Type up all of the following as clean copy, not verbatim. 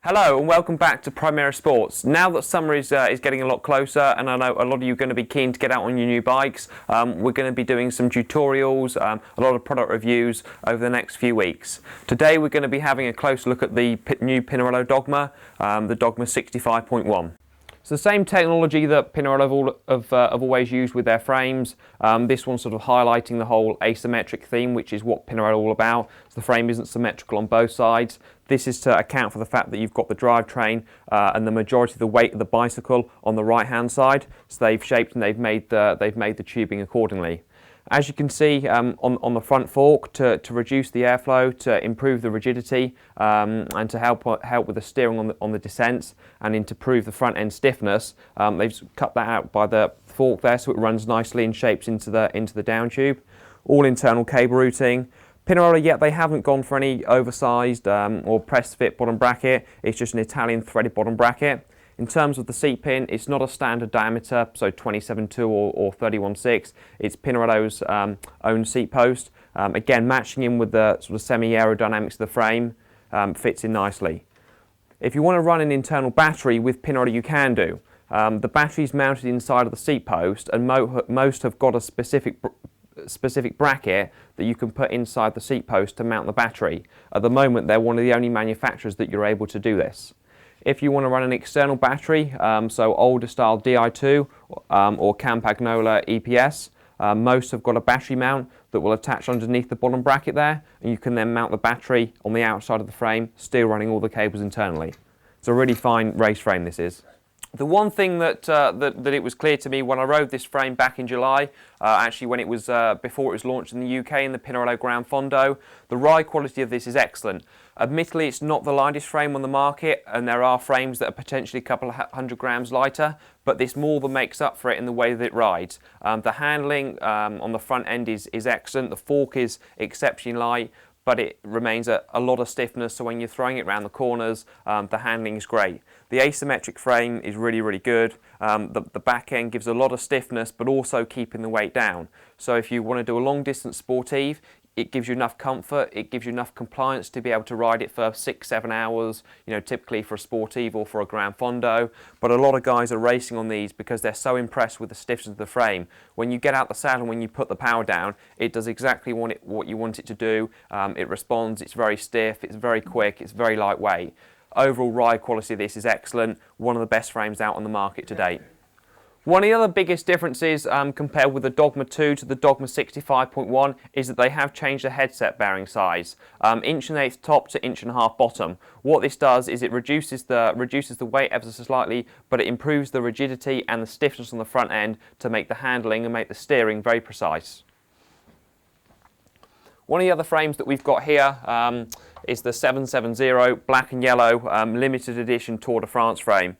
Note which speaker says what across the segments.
Speaker 1: Hello and welcome back to Primera Sports. Now that summer is getting a lot closer, and I know a lot of you are going to be keen to get out on your new bikes, we're going to be doing some tutorials, a lot of product reviews over the next few weeks. Today we're going to be having a close look at the new Pinarello Dogma, the Dogma 65.1. It's the same technology that Pinarello have always used with their frames. This one's sort of highlighting the whole asymmetric theme, which is what Pinarello are all about. So the frame isn't symmetrical on both sides. This is to account for the fact that you've got the drivetrain and the majority of the weight of the bicycle on the right-hand side. So they've shaped and they've made the tubing accordingly. As you can see on the front fork, to reduce the airflow, to improve the rigidity, and to help with the steering on the descents, and to improve the front end stiffness, they've cut that out by the fork there, so it runs nicely and shapes into the down tube. All internal cable routing. Pinarello, yet they haven't gone for any oversized or press fit bottom bracket. It's just an Italian threaded bottom bracket. In terms of the seat pin, it's not a standard diameter, so 27.2 or 31.6. It's Pinarello's own seat post. Again, matching in with the sort of semi-aerodynamics of the frame, fits in nicely. If you want to run an internal battery with Pinarello, you can do. The battery's mounted inside of the seat post, and most have got a specific bracket that you can put inside the seat post to mount the battery. At the moment, they're one of the only manufacturers that you're able to do this. If you want to run an external battery, so older style Di2 or Campagnola EPS, most have got a battery mount that will attach underneath the bottom bracket there, and you can then mount the battery on the outside of the frame, still running all the cables internally. It's a really fine race frame, this is. The one thing that it was clear to me when I rode this frame back in July, actually when it was before it was launched in the UK in the Pinarello Gran Fondo, the ride quality of this is excellent. Admittedly, it's not the lightest frame on the market, and there are frames that are potentially a couple of 100 grams lighter, but this more than makes up for it in the way that it rides. The handling on the front end is excellent. The fork is exceptionally light, but it remains a lot of stiffness, so when you're throwing it around the corners, the handling is great. The asymmetric frame is really, really good. The back end gives a lot of stiffness, but also keeping the weight down. So if you want to do a long distance sportive, it gives you enough comfort, it gives you enough compliance to be able to ride it for 6-7 hours, typically for a sportive or for a Gran Fondo. But a lot of guys are racing on these because they're so impressed with the stiffness of the frame. When you get out the saddle, when you put the power down, it does exactly what you want it to do. It responds, it's very stiff, it's very quick, it's very lightweight. Overall ride quality of this is excellent, one of the best frames out on the market to date. One of the other biggest differences compared with the Dogma 2 to the Dogma 65.1 is that they have changed the headset bearing size, 1.1" top to 1.5" bottom. What this does is it reduces the weight ever so slightly, but it improves the rigidity and the stiffness on the front end to make the handling and make the steering very precise. One of the other frames that we've got here is the 770 black and yellow limited edition Tour de France frame.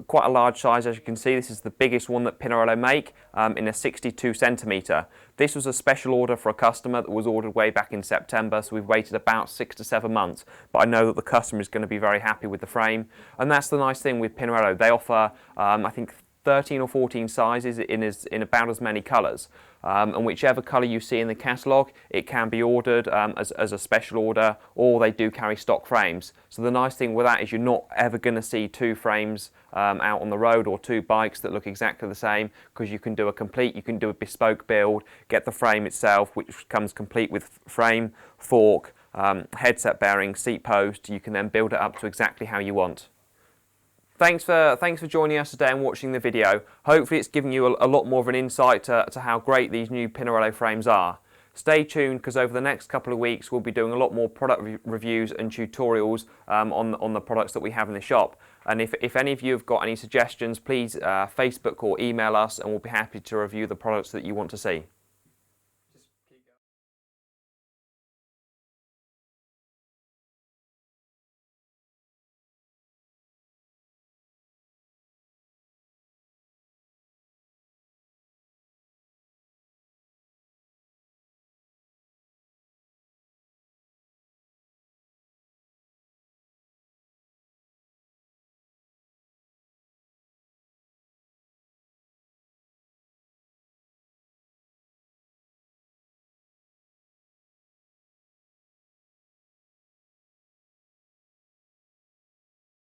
Speaker 1: Quite a large size, as you can see. This is the biggest one that Pinarello make in a 62 centimetre. This was a special order for a customer that was ordered way back in September, so we've waited about 6 to 7 months. But I know that the customer is going to be very happy with the frame, and that's the nice thing with Pinarello. They offer, I think, 13 or 14 sizes in about as many colours. And whichever colour you see in the catalogue, it can be ordered as a special order, or they do carry stock frames. So the nice thing with that is you're not ever going to see two frames out on the road, or two bikes that look exactly the same, because you can do a bespoke build, get the frame itself, which comes complete with frame, fork, headset bearing, seat post. You can then build it up to exactly how you want. Thanks for joining us today and watching the video. Hopefully it's given you a lot more of an insight to how great these new Pinarello frames are. Stay tuned, because over the next couple of weeks we'll be doing a lot more product reviews and tutorials on the products that we have in the shop. And if any of you have got any suggestions, please Facebook or email us, and we'll be happy to review the products that you want to see.